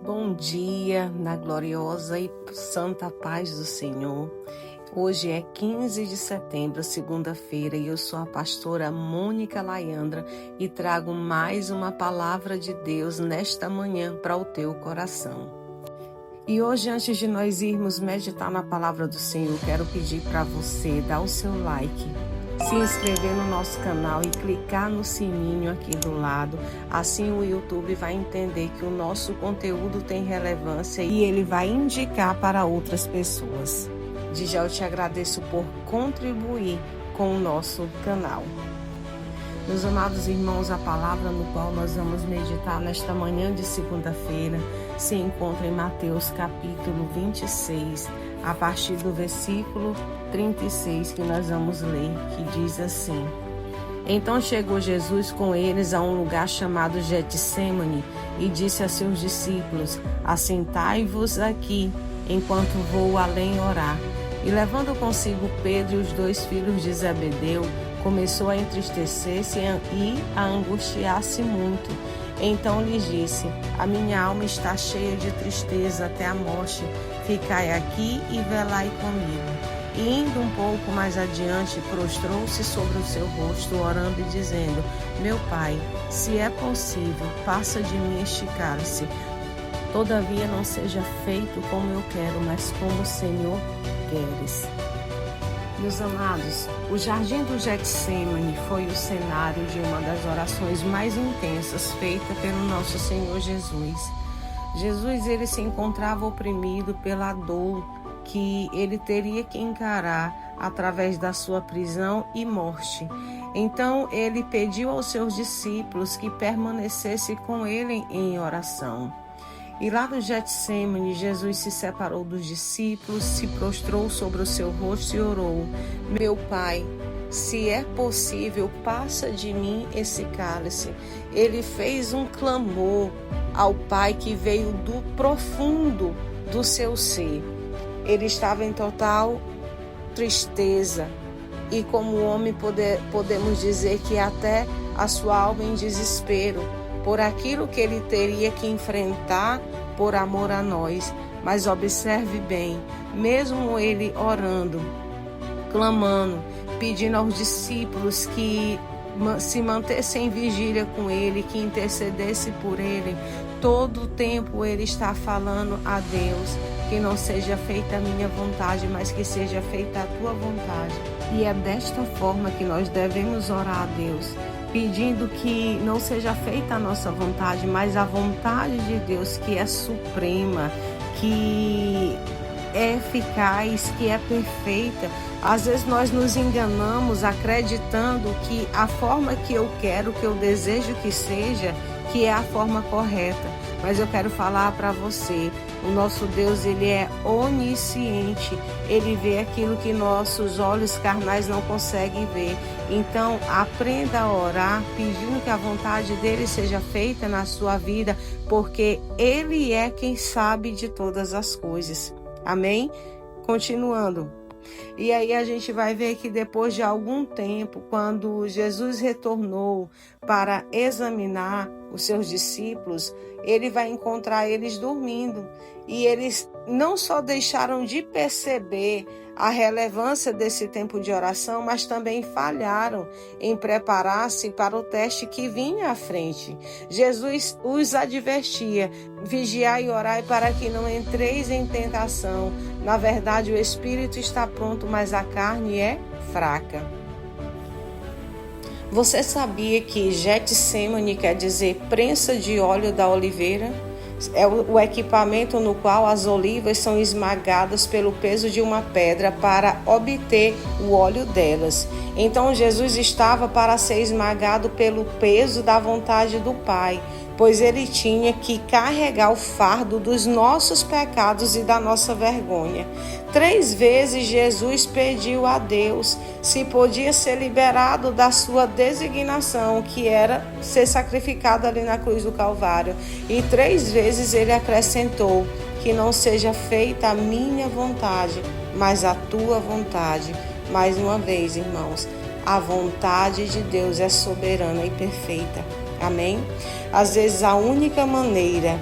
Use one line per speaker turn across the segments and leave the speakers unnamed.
Bom dia, na gloriosa e santa paz do Senhor. Hoje é 15 de setembro, segunda-feira, e eu sou a pastora Mônica Laiandra e trago mais uma palavra de Deus nesta manhã para o teu coração. E hoje, antes de nós irmos meditar na palavra do Senhor, quero pedir para você dar o seu like, se inscrever no nosso canal e clicar no sininho aqui do lado. Assim o YouTube vai entender que o nosso conteúdo tem relevância e ele vai indicar para outras pessoas. De já eu te agradeço por contribuir com o nosso canal. Meus amados irmãos, a palavra no qual nós vamos meditar nesta manhã de segunda-feira se encontra em Mateus capítulo 26, a partir do versículo 36, que nós vamos ler, que diz assim: Então chegou Jesus com eles a um lugar chamado Getsêmani e disse a seus discípulos: Assentai-vos aqui, enquanto vou além orar. E levando consigo Pedro e os dois filhos de Zebedeu, começou a entristecer-se e a angustiar-se muito. Então lhes disse: A minha alma está cheia de tristeza até a morte. Ficai aqui e velai comigo. E indo um pouco mais adiante, prostrou-se sobre o seu rosto, orando e dizendo: Meu Pai, se é possível, passa de mim este cálice. Todavia não seja feito como eu quero, mas como o Senhor queres. Meus amados, o jardim do Getsêmani foi o cenário de uma das orações mais intensas feita pelo nosso Senhor Jesus. Jesus, ele se encontrava oprimido pela dor que ele teria que encarar através da sua prisão e morte. Então, ele pediu aos seus discípulos que permanecessem com ele em oração. E lá no Getsêmani, Jesus se separou dos discípulos, se prostrou sobre o seu rosto e orou: Meu Pai, se é possível, passa de mim esse cálice. Ele fez um clamor ao Pai que veio do profundo do seu ser. Ele estava em total tristeza e, como homem, podemos dizer que até a sua alma em desespero por aquilo que ele teria que enfrentar por amor a nós. Mas observe bem, mesmo ele orando, clamando, pedindo aos discípulos que se mantessem em vigília com ele, que intercedesse por ele, todo o tempo ele está falando a Deus: que não seja feita a minha vontade, mas que seja feita a tua vontade. E é desta forma que nós devemos orar a Deus, pedindo que não seja feita a nossa vontade, mas a vontade de Deus, que é suprema, que é eficaz, que é perfeita. Às vezes nós nos enganamos acreditando que a forma que eu quero, que eu desejo que seja, que é a forma correta. Mas eu quero falar para você, o nosso Deus, ele é onisciente, ele vê aquilo que nossos olhos carnais não conseguem ver. Então, aprenda a orar, pedindo que a vontade dele seja feita na sua vida, porque ele é quem sabe de todas as coisas. Amém? Continuando. E aí a gente vai ver que depois de algum tempo, quando Jesus retornou para examinar os seus discípulos, ele vai encontrar eles dormindo. E eles não só deixaram de perceber a relevância desse tempo de oração, mas também falharam em preparar-se para o teste que vinha à frente. Jesus os advertia: vigiai e orai para que não entreis em tentação. Na verdade, o espírito está pronto, mas a carne é fraca. Você sabia que Getsêmani quer dizer prensa de óleo da oliveira? É o equipamento no qual as olivas são esmagadas pelo peso de uma pedra para obter o óleo delas. Então Jesus estava para ser esmagado pelo peso da vontade do Pai, pois ele tinha que carregar o fardo dos nossos pecados e da nossa vergonha. 3 vezes Jesus pediu a Deus se podia ser liberado da sua designação, que era ser sacrificado ali na cruz do Calvário. E 3 vezes ele acrescentou: que não seja feita a minha vontade, mas a tua vontade. Mais uma vez, irmãos, a vontade de Deus é soberana e perfeita. Amém? Às vezes a única maneira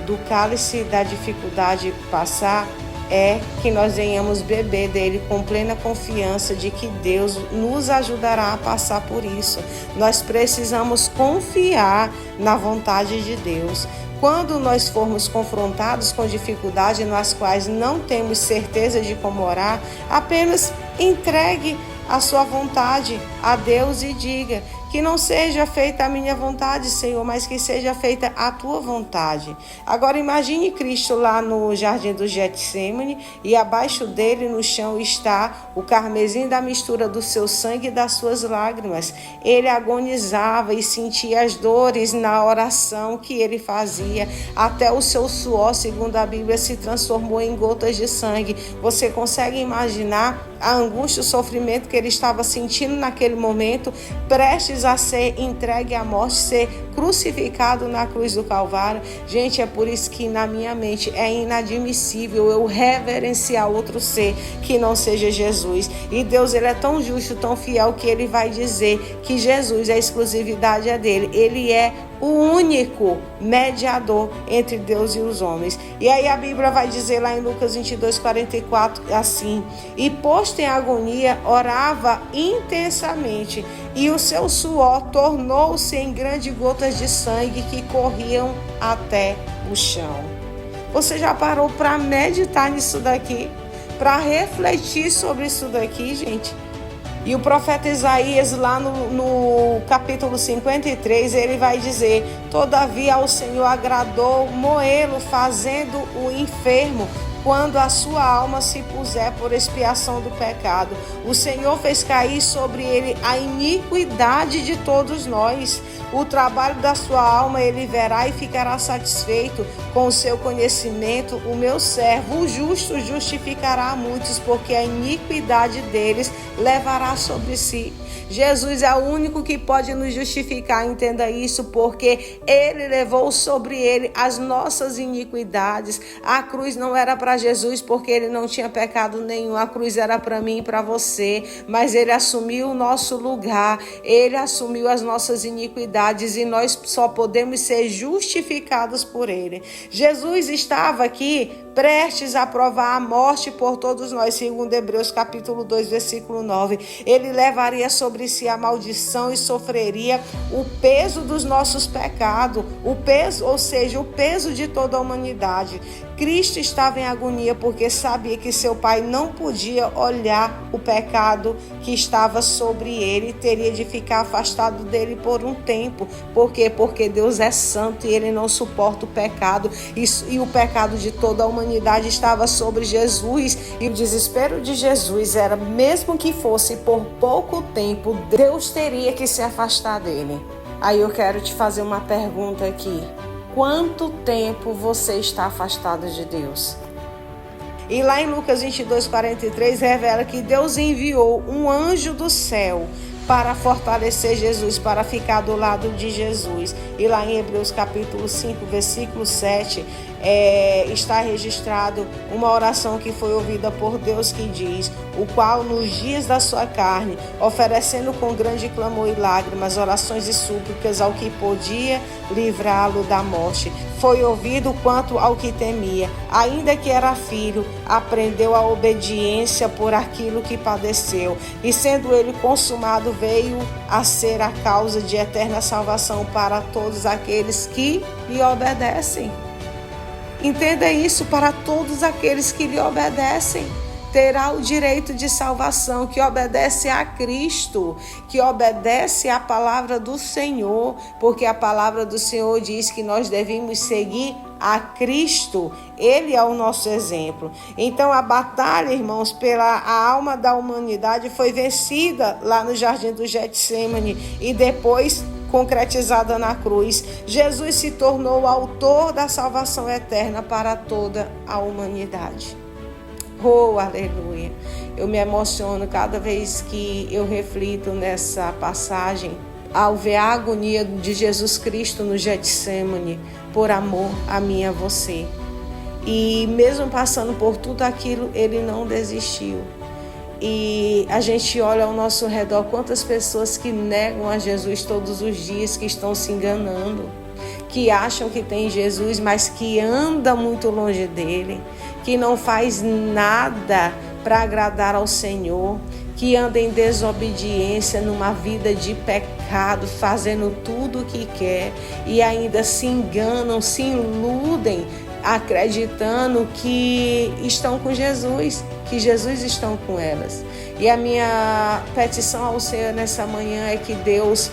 do cálice da dificuldade passar, é que nós venhamos beber dele com plena confiança de que Deus nos ajudará a passar por isso. Nós precisamos confiar na vontade de Deus. Quando nós formos confrontados com dificuldades nas quais não temos certeza de como orar, apenas entregue a sua vontade a Deus e diga: que não seja feita a minha vontade, Senhor, mas que seja feita a tua vontade. Agora imagine Cristo lá no jardim do Getsemane e abaixo dele no chão está o carmesim da mistura do seu sangue e das suas lágrimas. Ele agonizava e sentia as dores na oração que ele fazia. Até o seu suor, segundo a Bíblia, se transformou em gotas de sangue. Você consegue imaginar a angústia, o sofrimento que ele estava sentindo naquele momento, prestes a ser entregue à morte, ser crucificado na cruz do Calvário? Gente, é por isso que na minha mente é inadmissível eu reverenciar outro ser que não seja Jesus. E Deus, ele é tão justo, tão fiel, que ele vai dizer que Jesus, a exclusividade é dele. Ele é o único mediador entre Deus e os homens. E aí a Bíblia vai dizer lá em Lucas 22, 44, assim: e posto em agonia, orava intensamente, e o seu suor tornou-se em grandes gotas de sangue que corriam até o chão. Você já parou para meditar nisso daqui? Para refletir sobre isso daqui, gente? E o profeta Isaías, lá no capítulo 53, ele vai dizer: todavia ao Senhor agradou moê-lo, fazendo o enfermo, quando a sua alma se puser por expiação do pecado. O Senhor fez cair sobre ele a iniquidade de todos nós. O trabalho da sua alma ele verá e ficará satisfeito. Com o seu conhecimento, o meu servo, o justo, justificará a muitos, porque a iniquidade deles levará sobre si. Jesus é o único que pode nos justificar, entenda isso, porque ele levou sobre ele as nossas iniquidades. A cruz não era para Jesus, porque ele não tinha pecado nenhum. A cruz era para mim e para você, mas ele assumiu o nosso lugar, ele assumiu as nossas iniquidades e nós só podemos ser justificados por ele. Jesus estava aqui prestes a provar a morte por todos nós, segundo Hebreus capítulo 2, versículo 9. Ele levaria sobre si a maldição e sofreria o peso dos nossos pecados, o peso, ou seja, o peso de toda a humanidade. Cristo estava em agonia porque sabia que seu Pai não podia olhar o pecado que estava sobre ele, teria de ficar afastado dele por um tempo. Por quê? Porque Deus é santo e ele não suporta o pecado, e o pecado de toda a humanidade estava sobre Jesus, e o desespero de Jesus era, mesmo que fosse por pouco tempo, Deus teria que se afastar dele. Aí eu quero te fazer uma pergunta aqui: quanto tempo você está afastado de Deus? E lá em Lucas 22, 43, revela que Deus enviou um anjo do céu para fortalecer Jesus, para ficar do lado de Jesus. E lá em Hebreus capítulo 5, versículo 7, está registrado uma oração que foi ouvida por Deus, que diz: o qual nos dias da sua carne, oferecendo com grande clamor e lágrimas, orações e súplicas ao que podia livrá-lo da morte, foi ouvido quanto ao que temia, ainda que era filho, aprendeu a obediência por aquilo que padeceu, e sendo ele consumado, veio a ser a causa de eterna salvação para todos aqueles que lhe obedecem. Entenda isso: para todos aqueles que lhe obedecem, terá o direito de salvação, que obedece a Cristo, que obedece à palavra do Senhor, porque a palavra do Senhor diz que nós devemos seguir a Cristo. Ele é o nosso exemplo. Então a batalha, irmãos, pela alma da humanidade foi vencida lá no jardim do Getsemane e depois concretizada na cruz. Jesus se tornou o autor da salvação eterna para toda a humanidade. Oh, aleluia! Eu me emociono cada vez que eu reflito nessa passagem, ao ver a agonia de Jesus Cristo no Getsemane, por amor a mim e a você. E mesmo passando por tudo aquilo, ele não desistiu. E a gente olha ao nosso redor, quantas pessoas que negam a Jesus todos os dias, que estão se enganando, que acham que tem Jesus, mas que anda muito longe dele, que não faz nada para agradar ao Senhor, que anda em desobediência, numa vida de pecado, fazendo tudo o que quer e ainda se enganam, se iludem, acreditando que estão com Jesus, que Jesus estão com elas. E a minha petição ao Senhor nessa manhã é que Deus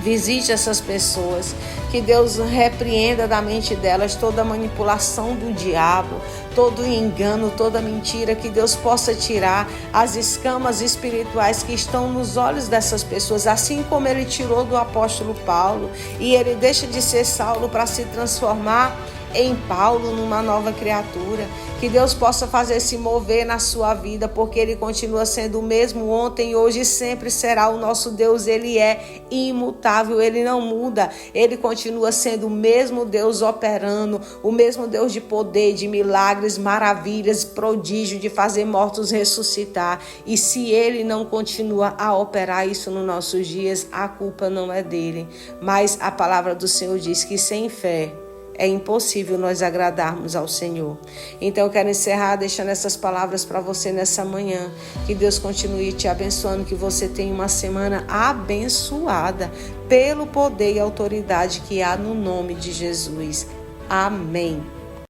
visite essas pessoas, que Deus repreenda da mente delas toda a manipulação do diabo, todo engano, toda mentira, que Deus possa tirar as escamas espirituais que estão nos olhos dessas pessoas, assim como Ele tirou do apóstolo Paulo, e ele deixa de ser Saulo para se transformar em Paulo, numa nova criatura. Que Deus possa fazer se mover na sua vida, porque Ele continua sendo o mesmo ontem, hoje e sempre será. O nosso Deus, Ele é imutável, Ele não muda, Ele continua sendo o mesmo Deus operando, o mesmo Deus de poder, de milagres, maravilhas, prodígio, de fazer mortos ressuscitar. E se Ele não continua a operar isso nos nossos dias, a culpa não é dele, mas a palavra do Senhor diz que sem fé é impossível nós agradarmos ao Senhor. Então eu quero encerrar deixando essas palavras para você nessa manhã. Que Deus continue te abençoando, que você tenha uma semana abençoada pelo poder e autoridade que há no nome de Jesus. Amém.